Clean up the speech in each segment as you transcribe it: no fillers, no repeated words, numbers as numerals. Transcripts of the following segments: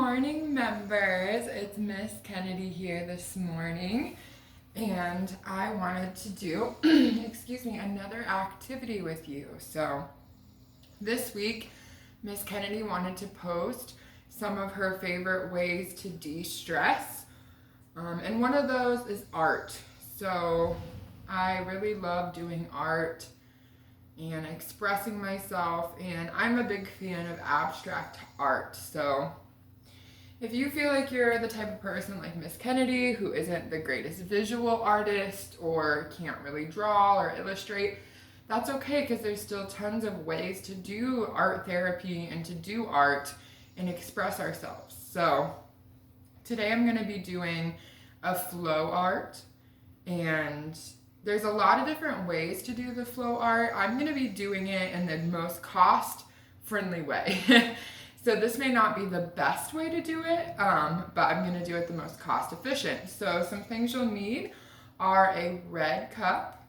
morning, members. It's Miss Kennedy here this morning, and I wanted to do, another activity with you. So this week, Miss Kennedy wanted to post some of her favorite ways to de-stress, and one of those is art. So I really love doing art and expressing myself, and I'm a big fan of abstract art. So if you feel like you're the type of person like Miss Kennedy who isn't the greatest visual artist or can't really draw or illustrate, that's okay, because there's still tons of ways to do art therapy and to do art and express ourselves. So today I'm going to be doing a flow art, and there's a lot of different ways to do the flow art. I'm going to be doing it in the most cost-friendly way. So this may not be the best way to do it, but I'm going to do it the most cost-efficient. So some things you'll need are a red cup,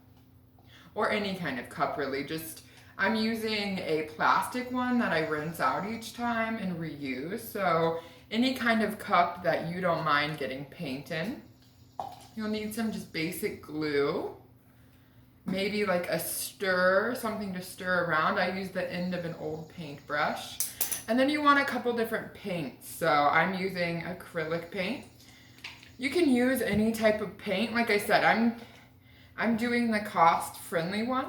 or any kind of cup really. I'm using a plastic one that I rinse out each time and reuse. So any kind of cup that you don't mind getting paint in. You'll need some just basic glue. Maybe like a stir, something to stir around. I use the end of an old paintbrush. And then you want a couple different paints. So I'm using acrylic paint. You can use any type of paint. Like I said, I'm doing the cost-friendly one.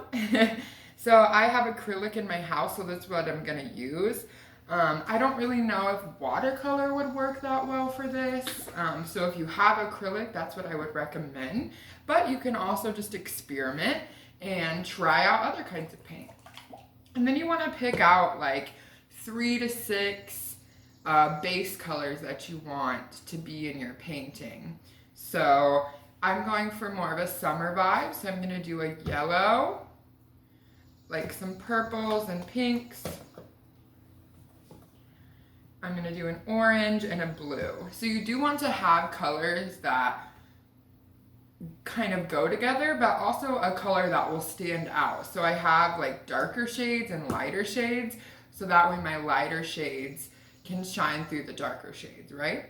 So I have acrylic in my house, so that's what I'm gonna use. I don't really know if watercolor would work that well for this. So if you have acrylic, that's what I would recommend. But you can also just experiment and try out other kinds of paint. And then you want to pick out like 3 to 6 base colors that you want to be in your painting. So I'm going for more of a summer vibe, so I'm going to do a yellow, like some purples and pinks. I'm going to do an orange and a blue. So you do want to have colors that kind of go together, but also a color that will stand out. So I have like darker shades and lighter shades, so that way my lighter shades can shine through the darker shades, right?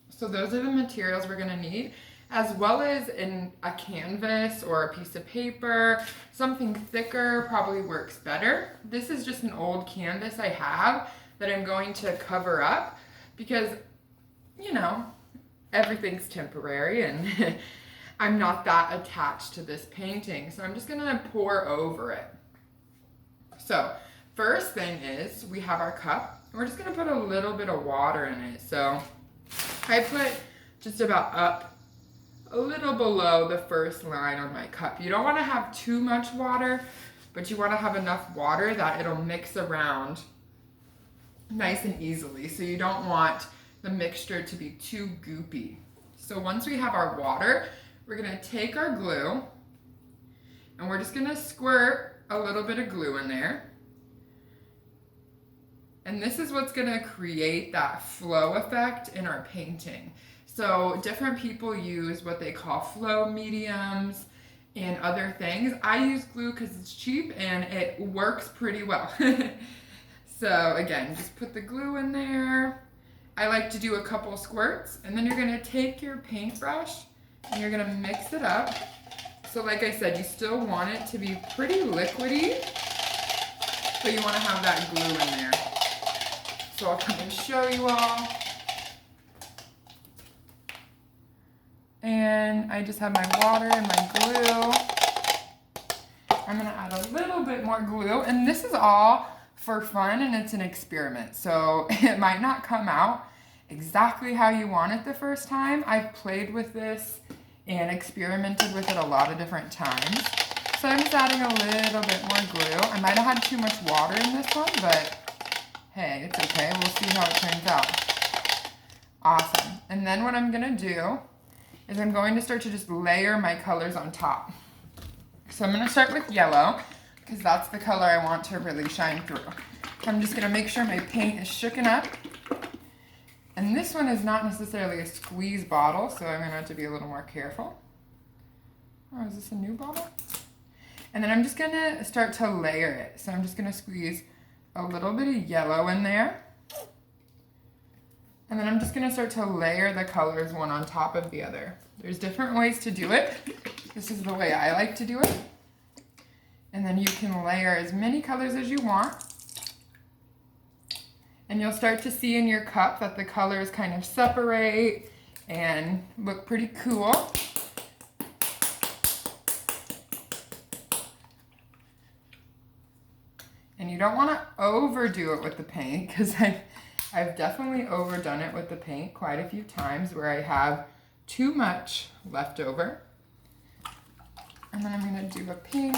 So those are the materials we're going to need, as well as in a canvas or a piece of paper. Something thicker probably works better. This is just an old canvas I have that I'm going to cover up because, you know, everything's temporary and I'm not that attached to this painting. So I'm just gonna pour over it. So first thing is we have our cup. We're just gonna put a little bit of water in it. So I put just about up a little below the first line on my cup. You don't wanna have too much water, but you wanna have enough water that it'll mix around nice and easily. So you don't want the mixture to be too goopy. So once we have our water, we're gonna take our glue and we're just gonna squirt a little bit of glue in there. And this is what's gonna create that flow effect in our painting. So different people use what they call flow mediums and other things. I use glue because it's cheap and it works pretty well. So again, just put the glue in there. I like to do a couple squirts, and then you're gonna take your paintbrush and you're gonna mix it up. So like I said, you still want it to be pretty liquidy, but you wanna have that glue in there. So I'll come and show you all. And I just have my water and my glue. I'm gonna add a little bit more glue, and this is all for fun and it's an experiment. So it might not come out exactly how you want it the first time. I've played with this and experimented with it a lot of different times. So I'm just adding a little bit more glue. I might have had too much water in this one, but hey, it's okay. We'll see how it turns out. Awesome. And then what I'm gonna do is I'm going to start to just layer my colors on top. So I'm gonna start with yellow, because that's the color I want to really shine through. So I'm just gonna make sure my paint is shooken up. And this one is not necessarily a squeeze bottle, so I'm gonna have to be a little more careful. Oh, is this a new bottle? And then I'm just gonna start to layer it. So I'm just gonna squeeze a little bit of yellow in there. And then I'm just gonna start to layer the colors one on top of the other. There's different ways to do it. This is the way I like to do it. And then you can layer as many colors as you want. And you'll start to see in your cup that the colors kind of separate and look pretty cool. And you don't want to overdo it with the paint, because I've definitely overdone it with the paint quite a few times where I have too much left over. And then I'm going to do a pink.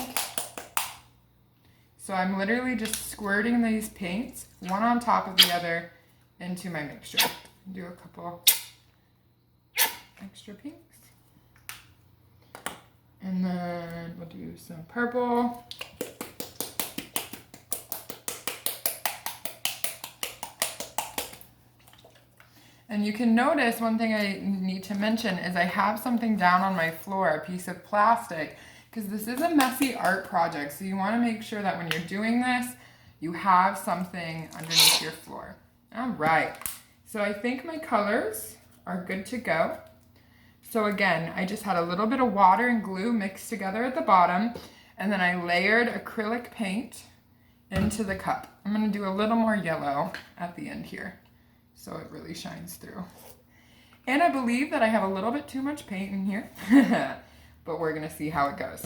So I'm literally just squirting these paints one on top of the other into my mixture. Do a couple extra pinks. And then we'll do some purple. And you can notice one thing I need to mention is I have something down on my floor, a piece of plastic, because this is a messy art project. So you want to make sure that when you're doing this, you have something underneath your floor. All right. So I think my colors are good to go. So again, I just had a little bit of water and glue mixed together at the bottom, and then I layered acrylic paint into the cup. I'm going to do a little more yellow at the end here, so it really shines through. And I believe that I have a little bit too much paint in here, but we're gonna see how it goes.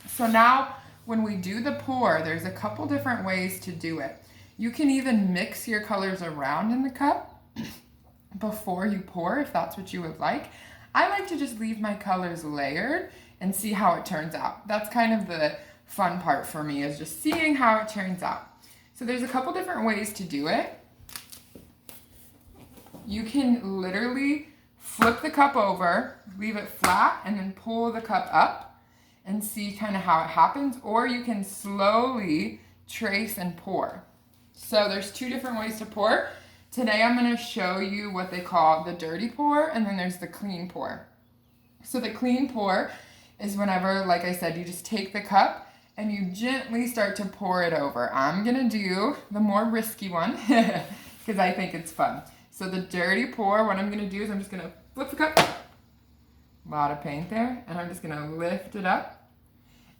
So now when we do the pour, there's a couple different ways to do it. You can even mix your colors around in the cup before you pour, if that's what you would like. I like to just leave my colors layered and see how it turns out. That's kind of the fun part for me, is just seeing how it turns out. So there's a couple different ways to do it. You can literally flip the cup over, leave it flat, and then pull the cup up and see kind of how it happens, or you can slowly trace and pour. So there's two different ways to pour. Today I'm going to show you what they call the dirty pour, and then there's the clean pour. So the clean pour is whenever, like I said, you just take the cup and you gently start to pour it over. I'm going to do the more risky one because I think it's fun. So the dirty pour, what I'm going to do is I'm just going to flip the cup. A lot of paint there. And I'm just going to lift it up.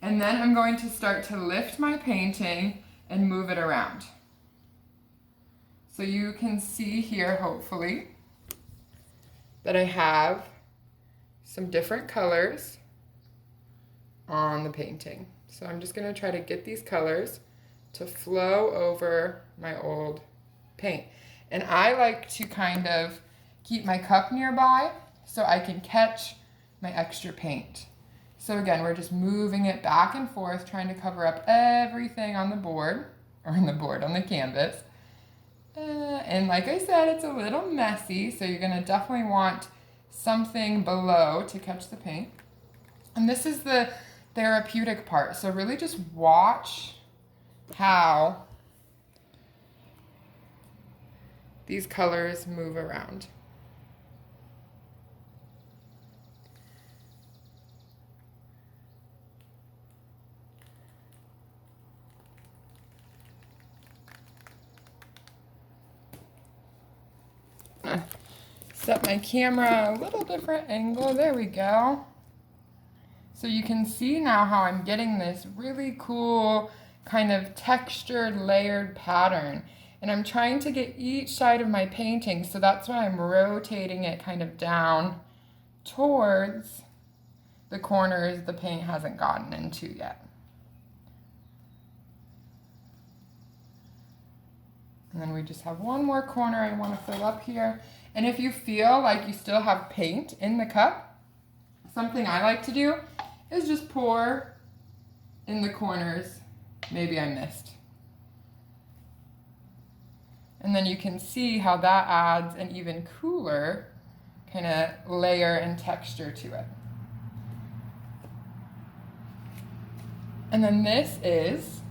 And then I'm going to start to lift my painting and move it around. So you can see here, hopefully, that I have some different colors on the painting. So I'm just going to try to get these colors to flow over my old paint. And I like to kind of keep my cup nearby so I can catch my extra paint. So again, we're just moving it back and forth, trying to cover up everything on the board, or on the canvas. And like I said, it's a little messy, so you're gonna definitely want something below to catch the paint. And this is the therapeutic part. So really just watch how these colors move around. Set my camera a little different angle. There we go. So you can see now how I'm getting this really cool kind of textured layered pattern. And I'm trying to get each side of my painting, so that's why I'm rotating it kind of down towards the corners the paint hasn't gotten into yet. And then we just have one more corner I want to fill up here. And if you feel like you still have paint in the cup, something I like to do is just pour in the corners maybe I missed. And then you can see how that adds an even cooler kind of layer and texture to it. And then this is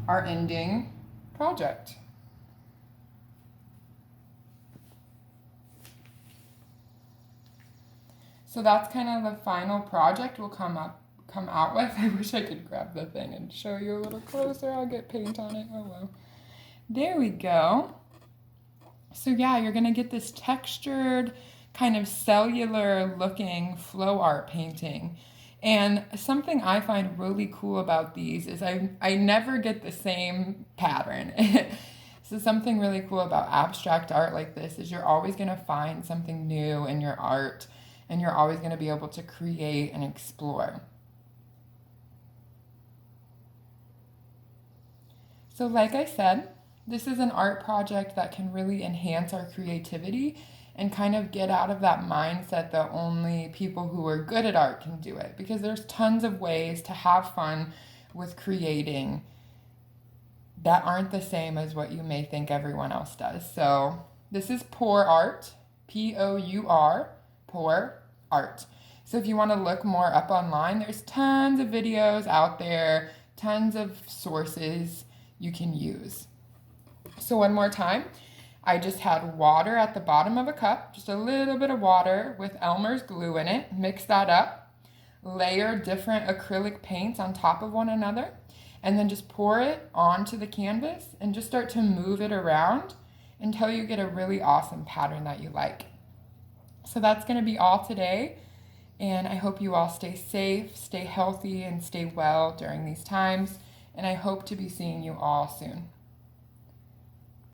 our ending project. So that's kind of the final project we'll come out with. I wish I could grab the thing and show you a little closer. I'll get paint on it. Oh well. There we go. So yeah, you're gonna get this textured, kind of cellular looking flow art painting. And something I find really cool about these is I never get the same pattern. So something really cool about abstract art like this is you're always gonna find something new in your art, and you're always gonna be able to create and explore. So like I said, this is an art project that can really enhance our creativity and kind of get out of that mindset that only people who are good at art can do it, because there's tons of ways to have fun with creating that aren't the same as what you may think everyone else does. So this is Pour Art, Pour, Pour Art. So if you want to look more up online, there's tons of videos out there, tons of sources you can use. So one more time, I just had water at the bottom of a cup, just a little bit of water with Elmer's glue in it. Mix that up, layer different acrylic paints on top of one another, and then just pour it onto the canvas and just start to move it around until you get a really awesome pattern that you like. So that's going to be all today, and I hope you all stay safe, stay healthy, and stay well during these times, and I hope to be seeing you all soon.